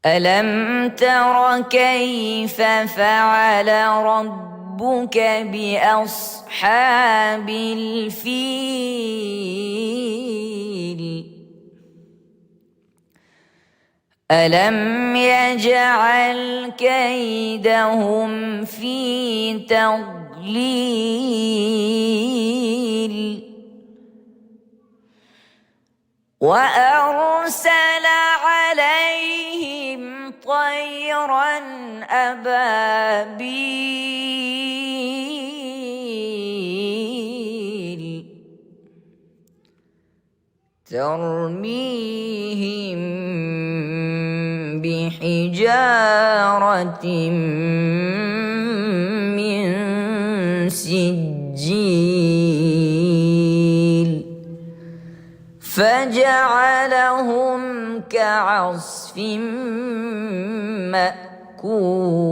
ألم تر كيف فعل ربك بأصحاب الفيل ألم يجعل كيدهم في تضليل وأرسل عليهم طيرا أبابيل ترميهم بحجارة من سجيل فجعلهم كعصف مأكول.